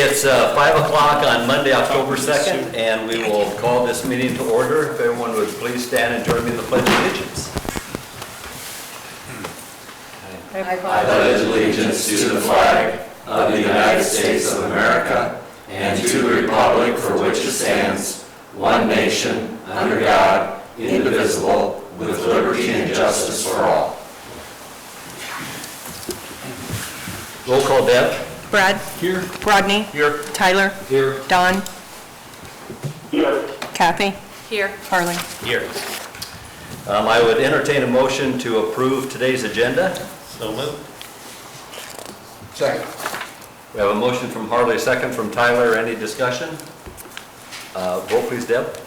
it's 5 o'clock on Monday, October 2nd, and we will call this meeting to order. If everyone would please stand and join me in the Pledge of Allegiance. I pledge allegiance to the flag of the United States of America and to the republic for which it stands, one nation, under God, indivisible, with liberty and justice for all. Roll call, Deb. Brad? Here. Rodney? Here. Tyler? Here. Don? Here. Kathy? Here. Harley? Here. I would entertain a motion to approve today's agenda. So moved. Second. We have a motion from Harley, a second from Tyler. Any discussion? Vote please, Deb.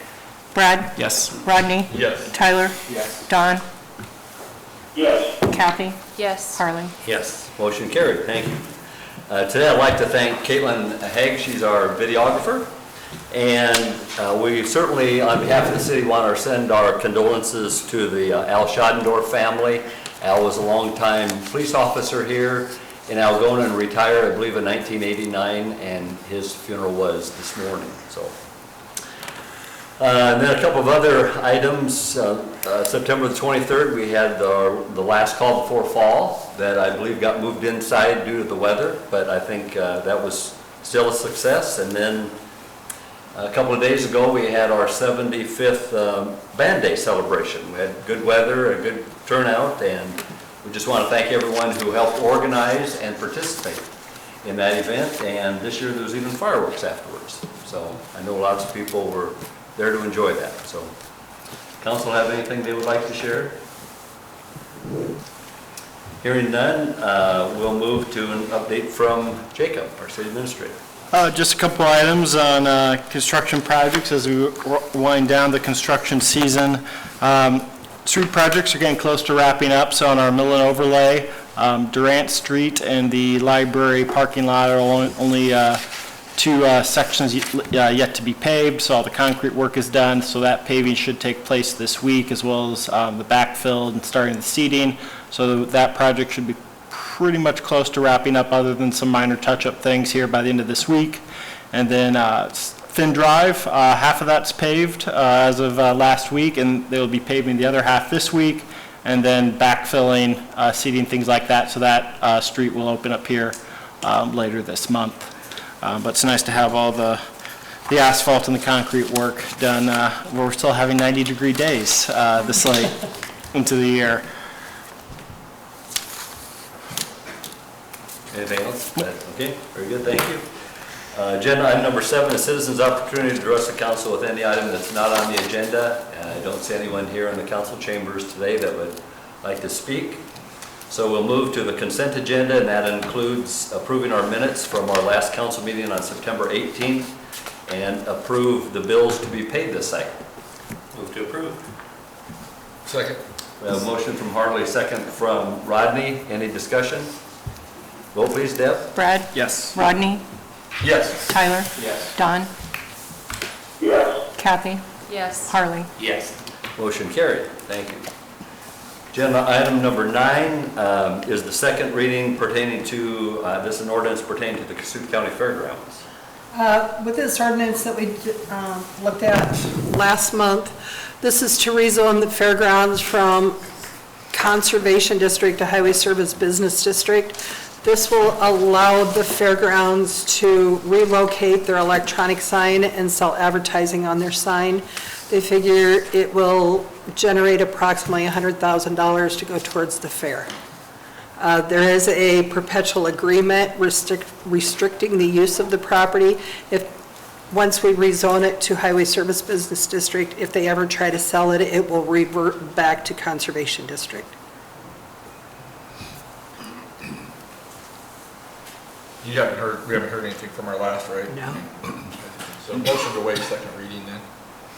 Brad? Yes. Rodney? Yes. Tyler? Yes. Don? Yes. Kathy? Yes. Harley? Yes. Motion carried. Thank you. Today I'd like to thank Caitlin Haig. She's our videographer. And we certainly, on behalf of the city, want to send our condolences to the Al Schaddendorf family. Al was a longtime police officer here in Algona and retired, I believe, in 1989, and his funeral was this morning. So, and then a couple of other items. September the 23rd, we had the last call before fall that I believe got moved inside due to the weather, but I think that was still a success. And then a couple of days ago, we had our 75th Band Day celebration. We had good weather, a good turnout, and we just want to thank everyone who helped organize and participate in that event. And this year, there was even fireworks afterwards. So I know lots of people were there to enjoy that. So, council have anything they would like to share? Hearing none, we'll move to an update from Jacob, our city administrator. Just a couple items on construction projects as we wind down the construction season. Street projects are getting close to wrapping up, so on our mill and overlay, Durant Street and the library parking lot are only two sections yet to be paved, so all the concrete work is done, so that paving should take place this week, as well as the backfill and starting the seeding, so that project should be pretty much close to wrapping up, other than some minor touch-up things here by the end of this week. And then Finn Drive, half of that's paved as of last week, and they'll be paving the other half this week, and then backfilling, seeding, things like that, so that street will open up here later this month. But it's nice to have all the asphalt and the concrete work done. We're still having 90-degree days this late into the year. Anything else? Okay, very good, thank you. Agenda item number 7, a citizen's opportunity to address the council with any item that's not on the agenda. I don't see anyone here in the council chambers today that would like to speak. So we'll move to the consent agenda, and that includes approving our minutes from our last council meeting on September 18th and approve the bills to be paid this cycle. Move to approve. Second. We have a motion from Harley, second from Rodney. Any discussion? Vote please, Deb. Brad? Yes. Rodney? Yes. Tyler? Yes. Don? Yes. Kathy? Yes. Harley? Yes. Motion carried. Thank you. Agenda item number 9 is the second reading pertaining to, this is an ordinance pertaining to the Cassuth County Fairgrounds. With this ordinance that we looked at last month, this is to rezone the fairgrounds from Conservation District to Highway Service Business District. This will allow the fairgrounds to relocate their electronic sign and sell advertising on their sign. They figure it will generate approximately $100,000 to go towards the fair. There is a perpetual agreement restricting the use of the property. Once we rezone it to Highway Service Business District, if they ever try to sell it, it will revert back to Conservation District. We haven't heard anything from our last, right? No. So motion to waive second reading then.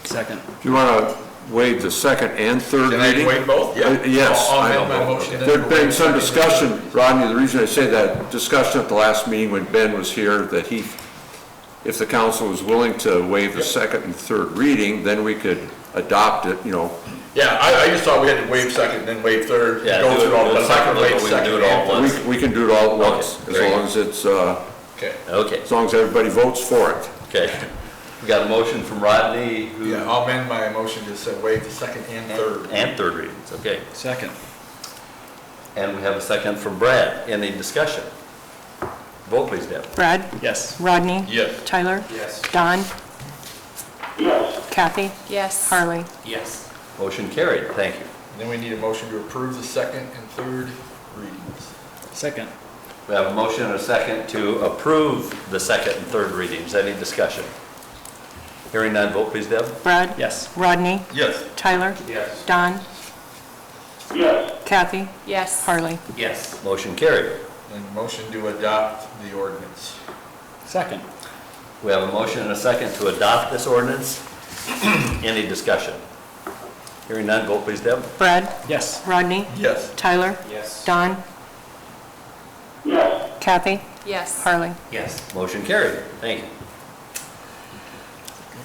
Second. Do you want to waive the second and third Can I reading? waive both? Yeah. Yes. I'll amend my motion then. There'd been some discussion, Rodney, the reason I say that, discussion at the last meeting when Ben was here, that if the council was willing to waive the second and third reading, then we could adopt it, Yeah, I just thought we had to waive second, then waive third, Yeah, go do through it- all, do but it if I can waive separately, we can second do it all and once. third. We can do it all at once, Okay, as great. long as it's Okay. Okay, as long as everybody votes for it. okay. We got a motion from Rodney, who, Yeah, I'll amend my motion to say waive the second and third. and third readings, okay. Second. And we have a second from Brad. Any discussion? Vote please, Deb. Brad? Yes. Rodney? Yes. Tyler? Yes. Don? yes, Kathy? Yes. Harley? Yes. Motion carried, thank you. Then we need a motion to approve the second and third readings. Second. We have a motion and a second to approve the second and third readings. Any discussion? Hearing none, vote please, Deb. Brad? Yes. Rodney? Yes. Tyler? Yes. Don? yes, Kathy? Yes. Harley? Yes. Motion carried. And motion to adopt the ordinance. Second. We have a motion and a second to adopt this ordinance. Any discussion? Hearing none, vote please, Deb. Brad? Yes. Rodney? Yes. Tyler? Yes. Don? yes, Kathy? Yes. Harley? Yes. Motion carried. Thank you.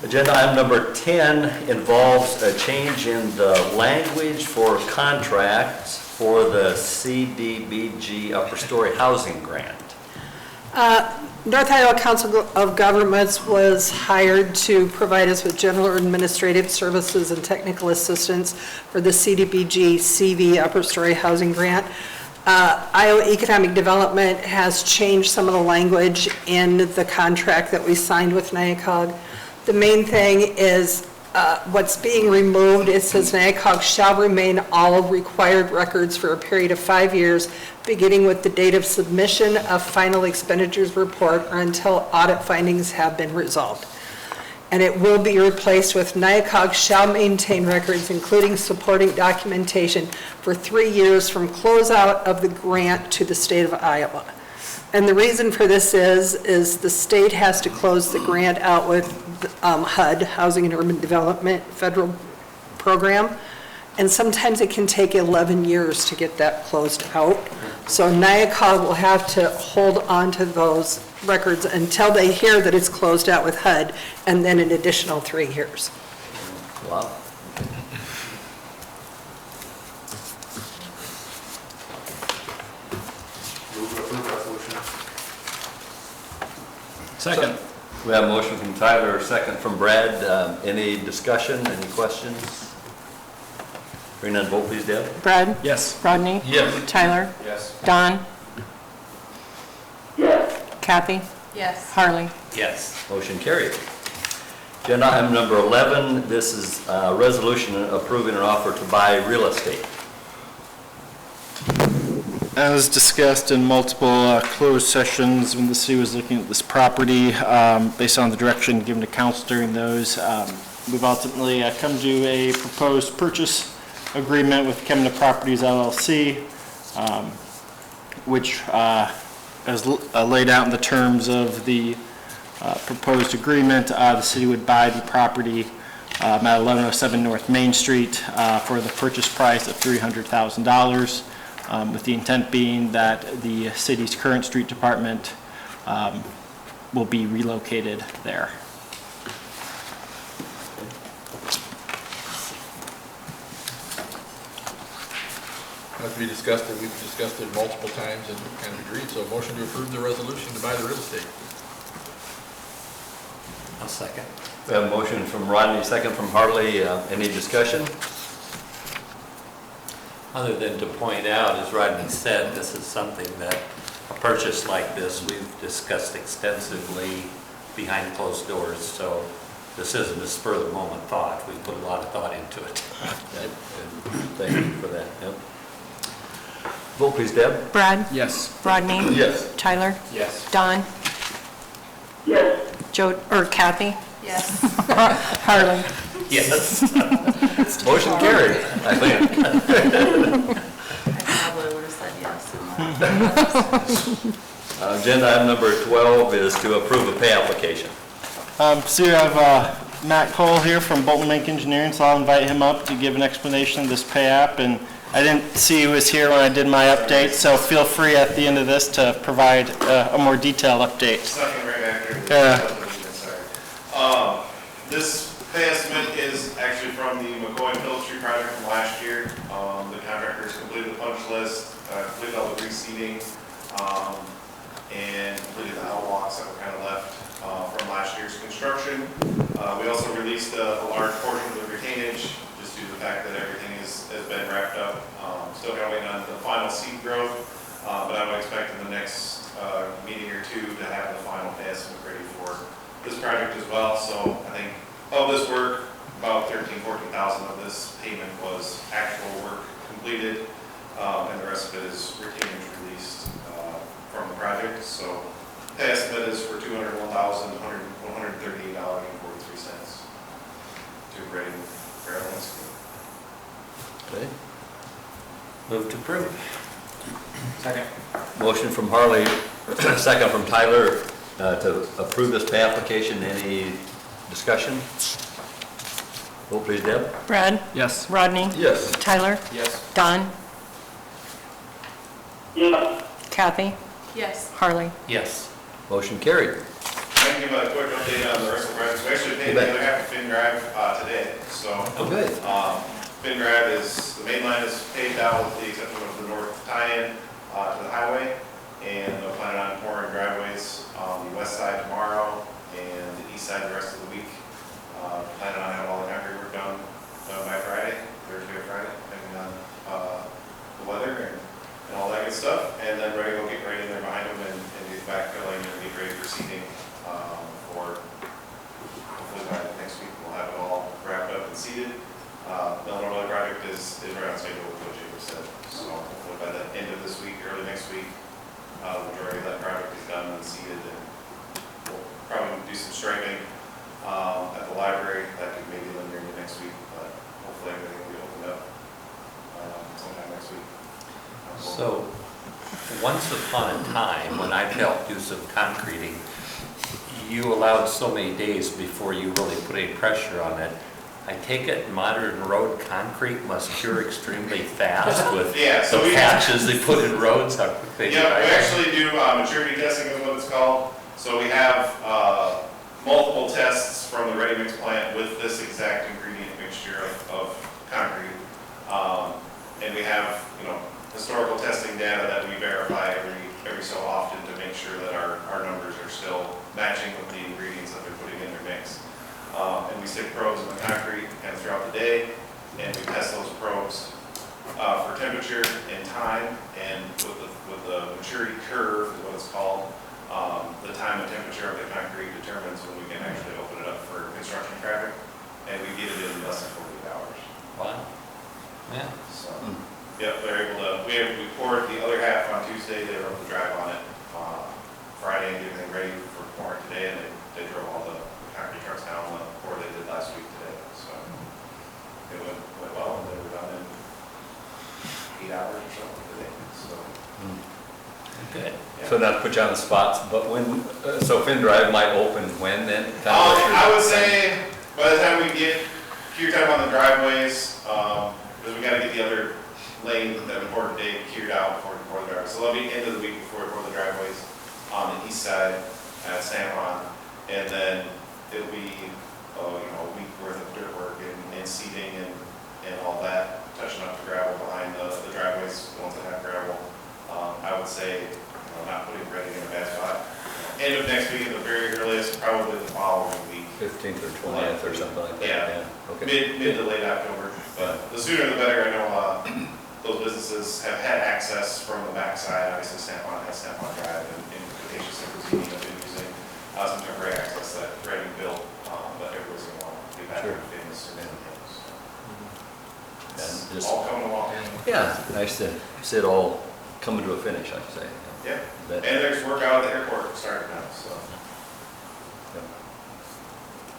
Agenda item number 10 involves a change in the language for contracts for the CDBG Upper Story Housing Grant. North Iowa Council of Governments was hired to provide us with general administrative services and technical assistance for the CDBG CV Upper Story Housing Grant. Iowa Economic Development has changed some of the language in the contract that we signed with NIACOG. The main thing is what's being removed. It says NIACOG shall remain all required records for a period of 5 years, beginning with the date of submission of final expenditures report or until audit findings have been resolved. And it will be replaced with NIACOG shall maintain records, including supporting documentation, for 3 years from closeout of the grant to the state of Iowa. And the reason for this is the state has to close the grant out with HUD, Housing and Urban Development Federal Program, and sometimes it can take 11 years to get that closed out. So NIACOG will have to hold on to those records until they hear that it's closed out with HUD, and then an additional 3 years. Wow. Move to approve resolution. Second. We have a motion from Tyler, a second from Brad. Any discussion, any questions? Hearing none, vote please, Deb. Brad? Yes. Rodney? Yes. Tyler? Yes. Don? yes, Kathy? Yes. Harley? Yes. Motion carried. Agenda item number 11, this is a resolution approving an offer to buy real estate. As discussed in multiple closed sessions, when the city was looking at this property, based on the direction given to council during those, we've ultimately come to a proposed purchase agreement with Kemna Properties LLC, which is laid out in the terms of the proposed agreement. The city would buy the property at 1107 North Main Street for the purchase price of $300,000. With the intent being that the city's current street department will be relocated there. As we discussed it, we've discussed it multiple times and agreed, so motion to approve the resolution to buy the real estate. I'll second. We have a motion from Rodney, second from Harley. Any discussion? Other than to point out, as Rodney said, this is something that, a purchase like this, we've discussed extensively behind closed doors, so this isn't a spur of the moment thought. We put a lot of thought into it. Thank you for that. Yep. Vote please, Deb. Brad? Yes. Rodney? Yes. Tyler? Yes. Don? yes, Kathy? Yes. Harley? Yes. Motion carried, I think. I probably would have said yes. Agenda item number 12 is to approve a pay application. So you have Matt Cole here from Bolton Mink Engineering, so I'll invite him up to give an explanation of this pay app. And I didn't see he was here when I did my update, so feel free at the end of this to provide a more detailed update. Second right after. Yeah. Sorry. This pay estimate is actually from the McCoy and Phillips Street project from last year. The contractors completed the punch list, completed all the reseeding. and completed the outwalks that were kind of left from last year's construction. We also released a large portion of the retainage, just due to the fact that everything has been wrapped up. Still kind of waiting on the final seed growth, but I would expect in the next meeting or two to have the final pay estimate ready for this project as well. So I think of this work, about 13,000-14,000 of this payment was actual work completed, and the rest of it is retainage released from the project. So the estimate is for $201,138.43 to grade gravel and steel. Okay. Move to approve. Second. Motion from Harley, second from Tyler, to approve this pay application. Any discussion? Vote please, Deb. Brad? Yes. Rodney? Yes. Tyler? Yes. Don? Yes. Kathy? Yes. Harley? Yes. Motion carried. I can give a quick update on the rest of the projects. We actually paid the other half of Finn Drive today, so. Oh, good. Finn Drive is, the main line is paved out with the exception of the north tie-in to the highway, and they're planning on pouring driveways on the west side tomorrow and the east side the rest of the week. Planning on having all the concrete work done by Friday, Thursday or Friday, depending on the weather and all that good stuff. And then ready to go get right in there behind them and get backfilling and get ready for seeding for hopefully by next week we'll have it all wrapped up and seeded. The Illinois project is right on schedule with what Jacob said. So hopefully by the end of this week, early next week, the majority of that project is done and seeded, and we'll probably do some striping at the library. That could maybe linger into next week, but hopefully everything will be opened up sometime next week. So, once upon a time, when I've helped do some concreting, you allowed so many days before you really put any pressure on it. I take it modern road concrete must cure extremely fast with Yeah, so the we- patches they put in roads, how quick they Yeah, dry. we actually do maturity testing is what it's called. So we have multiple tests from the ready mix plant with this exact ingredient mixture of concrete. And we have, historical testing data that we verify every so often to make sure that our numbers are still matching with the ingredients that they're putting in their mix. And we stick probes in the concrete and throughout the day, and we test those probes for temperature and time, and with the maturity curve is what it's called. The time and temperature of the concrete determines when we can actually open it up for construction traffic, and we get it in less than 48 hours. Wow. Yeah. So, yeah, they're able to, we poured the other half on Tuesday, they were able to drive on it Friday and get everything ready for pouring today, and they drove all the concrete trucks down the pour they did last week today. So it went well, and they were done in 8 hours or so today. So, Good. yeah. So not to put you on the spots, but when, so Finn Drive might open when then? I would say by the time we get cure time on the driveways, because we gotta get the other lane, that important day cured out before the driveways. So that'll be end of the week before the driveways on the east side at San Juan. And then it'll be, a week worth of dirt work and seeding and all that, touching up the gravel behind the driveways, the ones that have gravel. I would say, not putting ready in a bad spot. End of next week at the very earliest, probably the following week. 15th or 20th or something like that? Yeah. Okay. Mid to late October, but the sooner the better. I know those businesses have had access from the backside. Obviously, Snap-on has Snap-on Drive, and Cretaceous and Cuisine have been using some temporary access that Reading built, but everybody's going to want to get back Sure. to famous and things. And It's just- all coming along. Yeah, nice to see it all coming to a finish, I should say. Yeah, But- and there's work out at the airport starting now, so. Yep.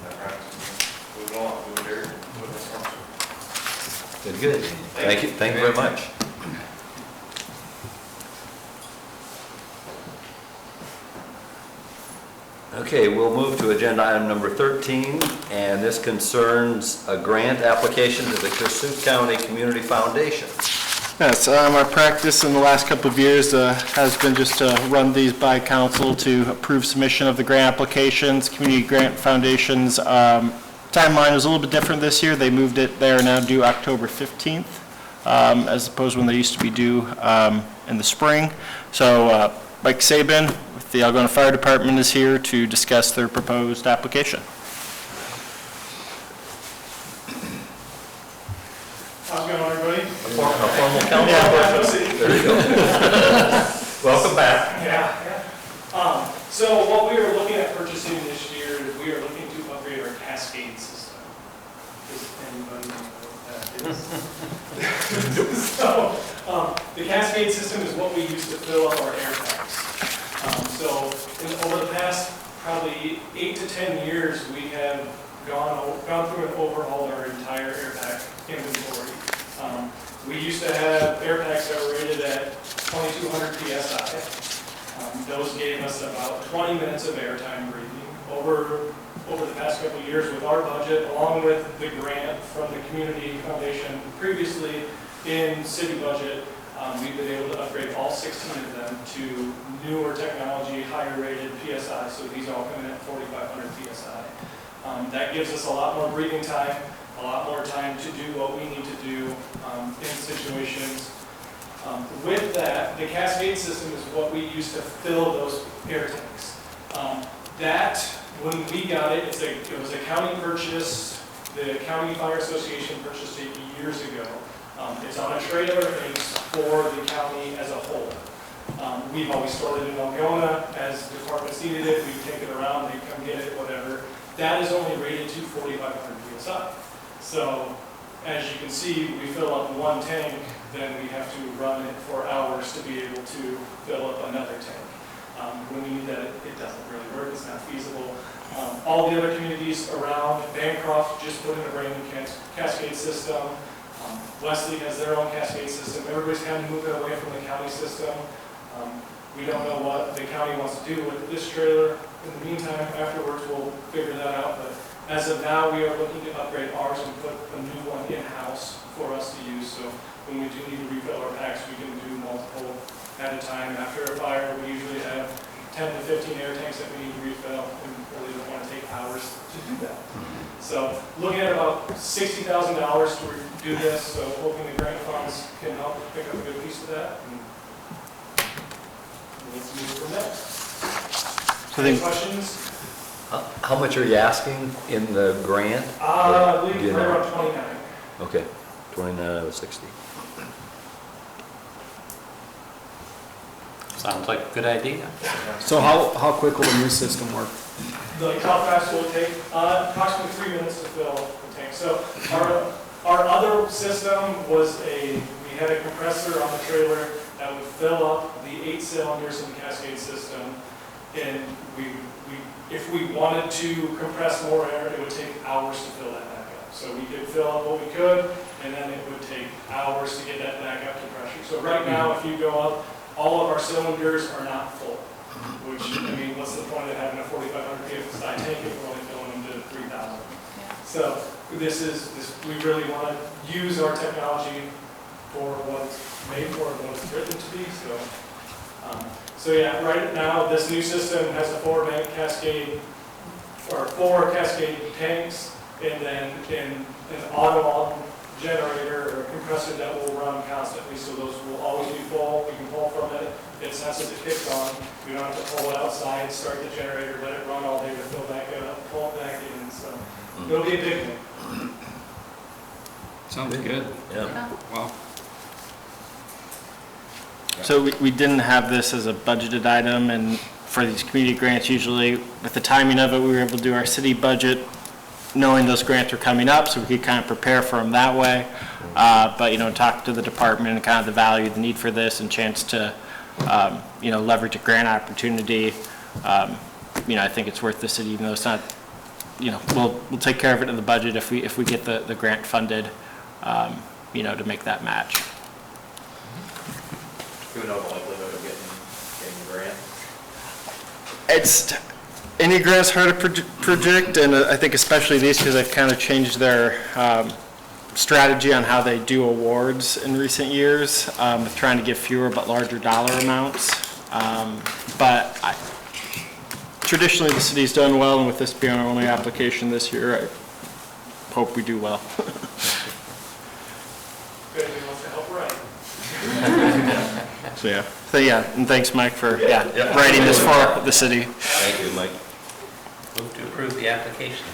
That project's moving along, moving dirt, moving this one. Good. Thank you very much. Okay, we'll move to agenda item number 13, and this concerns a grant application to the Cassuth County Community Foundation. Yes, our practice in the last couple of years has been just to run these by council to approve submission of the grant applications. Community Grant Foundation's timeline was a little bit different this year. They moved it, they are now due October 15th, as opposed to when they used to be due in the spring. So Mike Sabin with the Algona Fire Department is here to discuss their proposed application. How's it going, everybody? A formal council. There you go. Welcome back. Yeah. So what we are looking at purchasing this year is we are looking to upgrade our cascade system. Does anybody know what that is? So, the cascade system is what we use to fill up our air tanks. Over the past probably 8 to 10 years, we have gone through and overhauled our entire air pack inventory. We used to have air packs that were rated at 2200 PSI. Those gave us about 20 minutes of airtime breathing. Over the past couple of years with our budget, along with the grant from the Community Foundation previously in city budget, we've been able to upgrade all 16 of them to newer technology, higher rated PSI, so these all come in at 4,500 PSI. That gives us a lot more breathing time, a lot more time to do what we need to do in situations. With that, the cascade system is what we use to fill those air tanks. When we got it, it was a county purchase. The County Fire Association purchased it years ago. It's on a trailer, and it's for the county as a whole. We've always stored it in Algona. As departments needed it, we take it around, they come get it, whatever. That is only rated to 4,500 PSI. So, as you can see, we fill up one tank, then we have to run it for hours to be able to fill up another tank. When we need that, it doesn't really work, it's not feasible. All the other communities around, Bancroft just put in a brand new cascade system. Wesley has their own cascade system. Everybody's kind of moving away from the county system. We don't know what the county wants to do with this trailer. In the meantime, afterwards, we'll figure that out. But as of now, we are looking to upgrade ours and put a new one in-house for us to use. So when we do need to refill our packs, we can do multiple at a time. After a fire, we usually have 10 to 15 air tanks that we need to refill, and really don't want to take hours to do that. So looking at about $60,000 to do this, so hoping the grant funds can help pick up a good piece of that. And let's move from there. Any questions? How much are you asking in the grant? I believe Do you right know? around 29. Okay, 29 out of 60. Sounds like a good idea. So how quick will the new system work? Like how fast will it take? Approximately 3 minutes to fill the tank. So our other system was we had a compressor on the trailer that would fill up the 8 cylinders in the cascade system. And if we wanted to compress more air, it would take hours to fill that back up. So we could fill up what we could, and then it would take hours to get that back up to pressure. So right now, if you go up, all of our cylinders are not full, which, I mean, what's the point of having a 4,500 PSI tank if we're only filling them to 3,000? So we really want to use our technology for what it's made for and what it's written to be. So yeah, right now, this new system has a 4-bank cascade, or 4 cascade tanks, and then an auto generator or compressor that will run constantly, so those will always be full. We can pull from it. It senses it kicks on. We don't have to pull it outside, start the generator, let it run all day to fill back up, pull it back in. So it'll be a big one. Sounds good. Yeah. Wow. So we didn't have this as a budgeted item, and for these community grants, usually with the timing of it, we were able to do our city budget knowing those grants were coming up, so we could kind of prepare for them that way. But, talk to the department and kind of the value, the need for this, and chance to, leverage a grant opportunity. I think it's worth the city, even though it's not, we'll take care of it in the budget if we get the grant funded, to make that match. Do we know the likelihood of getting the grant? Any grant's hard to predict, and I think especially these, because they've kind of changed their strategy on how they do awards in recent years, with trying to give fewer but larger dollar amounts. But traditionally, the city's done well, and with this being our only application this year, I hope we do well. Good, who wants to help, right? So, yeah. So, yeah, and thanks, Mike, for, Yeah. writing this for the city. Thank you, Mike. Move to approve the application.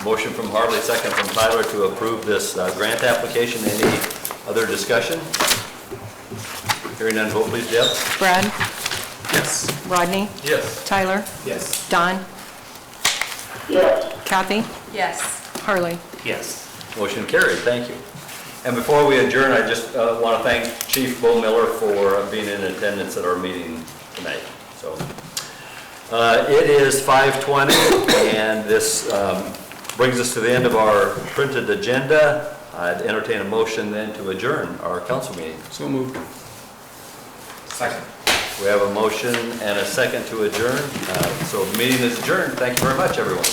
Motion from Harley, second from Tyler to approve this grant application. Any other discussion? Hearing none, vote please, Deb. Brad, Yes. Rodney, Yes. Tyler, Yes. Don, yes, Kathy, Yes. Harley. Yes. Motion carried, thank you. And before we adjourn, I just want to thank Chief Bo Miller for being in attendance at our meeting tonight. So, it is 5:20, and this brings us to the end of our printed agenda. I'd entertain a motion then to adjourn our council meeting. So moved. Second. We have a motion and a second to adjourn, so the meeting is adjourned. Thank you very much, everyone.